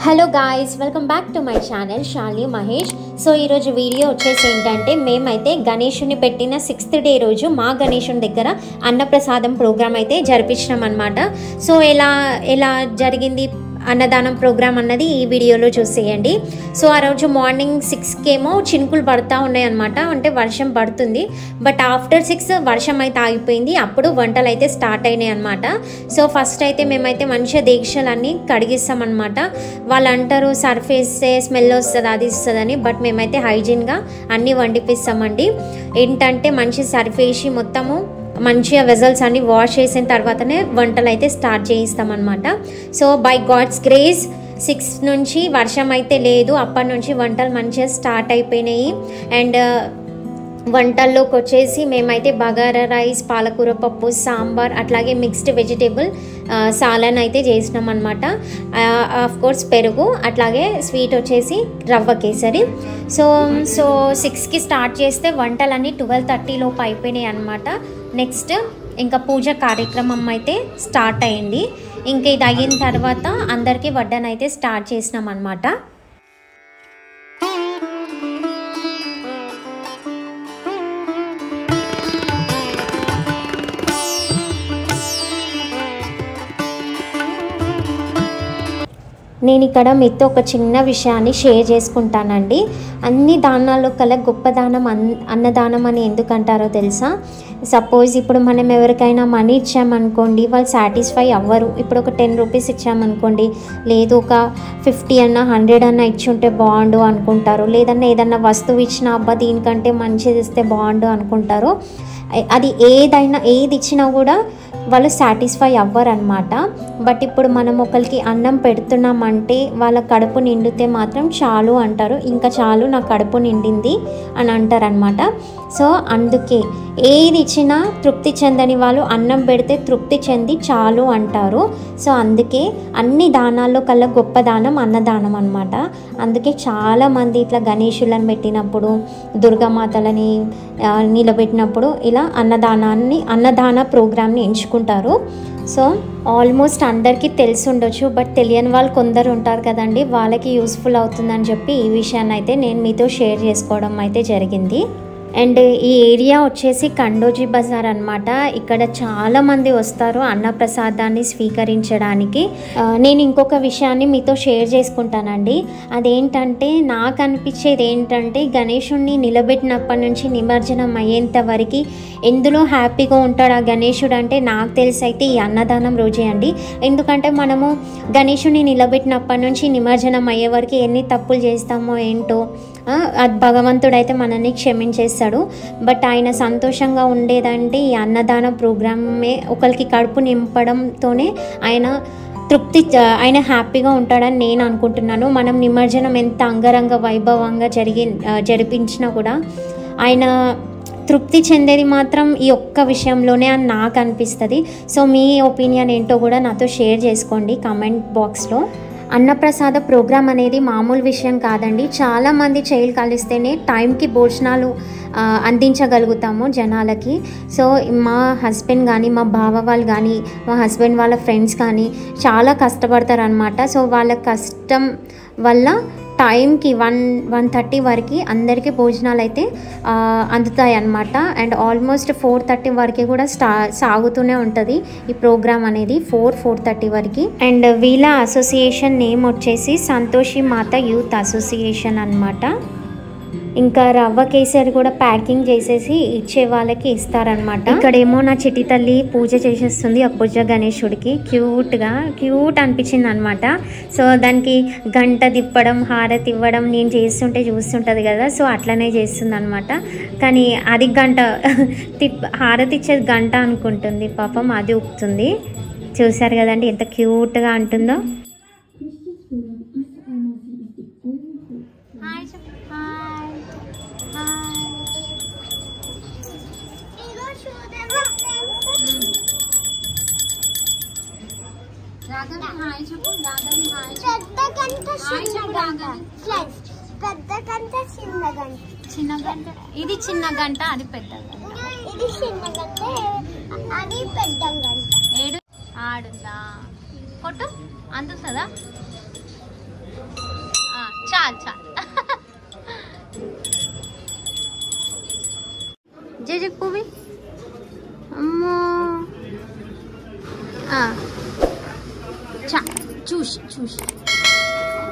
Hello guys, welcome back to my channel Shali Mahesh. So ఈరోజు video వచ్చేసి ఏంటంటే, మేమైతే గణేషుని పెట్టిన 6th డే రోజు మా గణేషుని దగ్గర అన్నప్రసాదం ప్రోగ్రామ్ అయితే జరిపించినాం అనమాట. సో ఎలా జరిగింది అన్నదానం ప్రోగ్రామ్ అన్నది ఈ వీడియోలో చూసేయండి. సో ఆ రోజు మార్నింగ్ 6కేమో చినుకులు పడుతూ ఉన్నాయి అనమాట, అంటే వర్షం పడుతుంది. బట్ ఆఫ్టర్ 6 వర్షం అయితే ఆగిపోయింది. అప్పుడు వంటలు అయితే స్టార్ట్ అయినాయి అనమాట. సో ఫస్ట్ అయితే మేమైతే మంచిగా దీక్షలన్నీ కడిగిస్తాం అనమాట. వాళ్ళు అంటారు సర్ఫ్ వేస్తే స్మెల్ వస్తుంది, అది ఇస్తుందని. బట్ మేమైతే హైజీన్గా అన్నీ వండిపిస్తామండి. ఏంటంటే మంచి సర్ఫ్ వేసి మొత్తము మంచిగా వెజల్స్ అన్ని వాష్ చేసిన తర్వాతనే వంటలు అయితే స్టార్ట్ చేయిస్తామన్నమాట. సో బై గాడ్స్ గ్రేస్ 6 నుంచి వర్షం అయితే లేదు. అప్పటి నుంచి వంటలు మంచిగా స్టార్ట్ అయిపోయినాయి. అండ్ వంటల్లోకి వచ్చేసి మేమైతే బగారా రైస్, పాలకూర పప్పు, సాంబార్, అట్లాగే మిక్స్డ్ వెజిటేబుల్ సాలన్ అయితే చేసినాం అనమాట. ఆఫ్ కోర్స్ పెరుగు, అట్లాగే స్వీట్ వచ్చేసి రవ్వ కేసరి. సో 6కి స్టార్ట్ చేస్తే వంటలన్నీ 12:30 లోపు అయిపోయినాయి అనమాట. నెక్స్ట్ ఇంకా పూజ కార్యక్రమం అయితే స్టార్ట్ అయింది. ఇంకా ఇది అయిన తర్వాత అందరికీ వడ్డన అయితే స్టార్ట్ చేసినాం అనమాట. నేను ఇక్కడ మీతో ఒక చిన్న విషయాన్ని షేర్ చేసుకుంటానండి. అన్ని దానాల్లో కల్లా గొప్ప దానం అన్నదానం అని ఎందుకు అంటారో తెలుసా? సపోజ్ ఇప్పుడు మనం ఎవరికైనా మనీ ఇచ్చామనుకోండి, వాళ్ళు సాటిస్ఫై అవ్వరు. ఇప్పుడు ఒక 10 రూపీస్ ఇచ్చామనుకోండి, లేదు ఒక 50 అన్నా 100 అన్నా ఇచ్చుంటే బాగుండు అనుకుంటారు. లేదన్నా ఏదన్నా వస్తువు ఇచ్చినా అబ్బా దీనికంటే మంచిది ఇస్తే బాగుండు అనుకుంటారు. అది ఏది ఇచ్చినా కూడా వాళ్ళు సాటిస్ఫై అవ్వరు అనమాట. బట్ ఇప్పుడు మనం ఒకరికి అన్నం పెడుతున్నామంటే వాళ్ళ కడుపు నిండితే మాత్రం చాలు అంటారు. ఇంకా చాలు, నా కడుపు నిండింది అని అంటారనమాట. సో అందుకే ఏది ఇచ్చినా తృప్తి చెందని వాళ్ళు అన్నం పెడితే తృప్తి చెంది చాలు అంటారు. సో అందుకే అన్ని దానాల్లో కల్లా గొప్ప దానం అన్నదానం అనమాట. అందుకే చాలామంది ఇట్లా గణేశులను పెట్టినప్పుడు, దుర్గామాతలని నిలబెట్టినప్పుడు ఇలా అన్నదాన ప్రోగ్రామ్ని ఎంచుకుంటారు. సో ఆల్మోస్ట్ అందరికీ తెలిసి ఉండొచ్చు, బట్ తెలియని వాళ్ళు కొందరు ఉంటారు కదండి, వాళ్ళకి యూస్ఫుల్ అవుతుందని చెప్పి ఈ విషయాన్ని అయితే నేను మీతో షేర్ చేసుకోవడం అయితే జరిగింది. అండ్ ఈ ఏరియా వచ్చేసి కండోజీ బజార్ అనమాట. ఇక్కడ చాలామంది వస్తారు అన్నప్రసాదాన్ని స్వీకరించడానికి. నేను ఇంకొక విషయాన్ని మీతో షేర్ చేసుకుంటానండి. అదేంటంటే, నాకు అనిపించేది ఏంటంటే, గణేశుడిని నిలబెట్టినప్పటి నుంచి నిమజ్జనం అయ్యేంత వరకు ఎందులో హ్యాపీగా ఉంటాడు ఆ గణేశుడు అంటే నాకు తెలిసి అయితే ఈ అన్నదానం రోజే అండి. ఎందుకంటే మనము గణేశుడిని నిలబెట్టినప్పటి నుంచి నిమజ్జనం అయ్యే వరకు ఎన్ని తప్పులు చేస్తామో ఏంటో, అది భగవంతుడు అయితే మనల్ని క్షమించేస్తాడు. బట్ ఆయన సంతోషంగా ఉండేదంటే ఈ అన్నదాన ప్రోగ్రామే. ఒకరికి కడుపు నింపడంతోనే ఆయన హ్యాపీగా ఉంటాడని నేను అనుకుంటున్నాను. మనం నిమజ్జనం ఎంత అంగరంగ వైభవంగా జరిపించినా కూడా ఆయన తృప్తి చెందేది మాత్రం ఈ ఒక్క విషయంలోనే అని నాకు అనిపిస్తుంది. సో మీ ఒపీనియన్ ఏంటో కూడా నాతో షేర్ చేసుకోండి కామెంట్ బాక్స్లో. అన్నప్రసాద ప్రోగ్రామ్ అనేది మామూలు విషయం కాదండి. చాలామంది చేయిలు కలిస్తేనే టైంకి భోజనాలు అందించగలుగుతాము జనాలకి. సో మా హస్బెండ్ కానీ, మా బావ వాళ్ళు కానీ, మా హస్బెండ్ వాళ్ళ ఫ్రెండ్స్ కానీ చాలా కష్టపడతారు అనమాట. సో వాళ్ళ కష్టం వల్ల టైంకి 1:30 వరకు అందరికీ భోజనాలు అయితే అందుతాయి అన్నమాట. అండ్ ఆల్మోస్ట్ 4:30 వరకు కూడా సాగుతూనే ఉంటుంది ఈ ప్రోగ్రామ్ అనేది, 4:30 వరకు. అండ్ వీళ్ళ అసోసియేషన్ నేమ్ వచ్చేసి సంతోషి మాత యూత్ అసోసియేషన్ అన్నమాట. ఇంకా రవ్వ కేసరి కూడా ప్యాకింగ్ చేసేసి ఇచ్చే వాళ్ళకి ఇస్తారనమాట. ఇక్కడేమో నా చిట్టి తల్లి పూజ చేసేస్తుంది ఆ పూజ గణేశుడికి. క్యూట్ అనిపించింది అనమాట. సో దానికి గంట తిప్పడం, హారతి ఇవ్వడం నేను చేస్తుంటే చూస్తుంటుంది కదా, సో అట్లనే చేస్తుంది అనమాట. కానీ అది హారతి ఇచ్చేది గంట అనుకుంటుంది పాపం, అది ఊపుతుంది. చూసారు కదండి ఎంత క్యూట్గా అంటుందో. చిన్న గంట, ఇది చిన్న గంట, అది పెద్ద గంట. ఇది చిన్న గంట, అది పెద్ద గంట. ఏడు ఆడుందా కొట్టు అందుతుందా? చాలు చాలు. జేజకు పువ్వి అమ్మో చా చూసి చూసి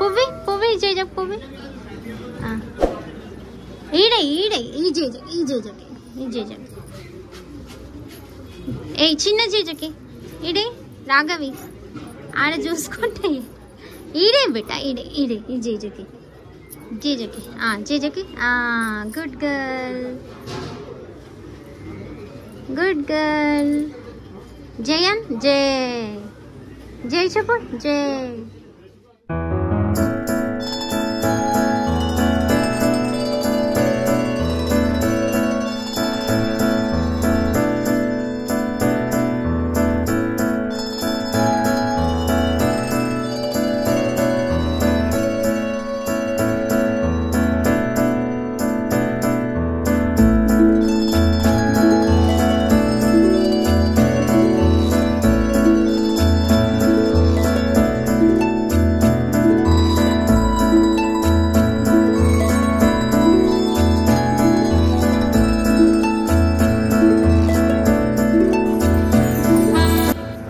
పువ్వి పువ్వి జేజకు పువ్వి ఈడే ఈడే ఈ జేజకి ఈ జేజకి ఈ జేజకి ఏ చిన్న జేజకి ఈడే రాఘవి ఆడ చూసుకుంటే ఈడే బిడ్డ ఈడే ఈడే ఈ జేజకి జేజకి జేజకి good girl good girl. Jayan జై జై చెప్పు జై.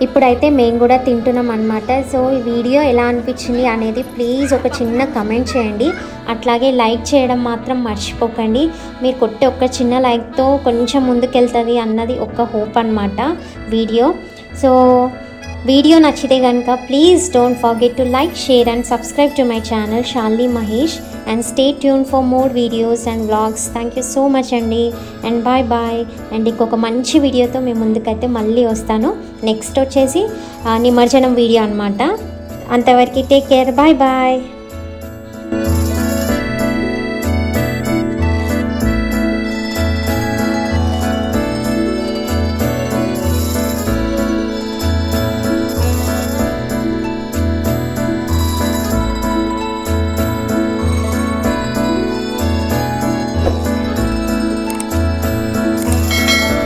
ఇప్పుడైతే మేము కూడా తింటున్నాం అన్నమాట. సో ఈ వీడియో ఎలా అనిపించింది అనేది ప్లీజ్ ఒక చిన్న కమెంట్ చేయండి. అట్లాగే లైక్ చేయడం మాత్రం మర్చిపోకండి. మీరు కొట్టే ఒక చిన్న లైక్తో కొంచెం ముందుకెళ్తుంది అన్నది ఒక హోప్ అన్నమాట వీడియో. సో వీడియో నచ్చితే కనుక please don't forget to like, share and subscribe to my channel Shalini Mahesh and stay tune for more videos and vlogs. Thank you so much అండి అండ్ బాయ్ బాయ్. అండ్ ఇంకొక మంచి వీడియోతో మేము ముందుకైతే మళ్ళీ వస్తాను. నెక్స్ట్ వచ్చేసి నిమజ్జనం వీడియో అనమాట. అంతవరకు టేక్ కేర్, బాయ్ బాయ్.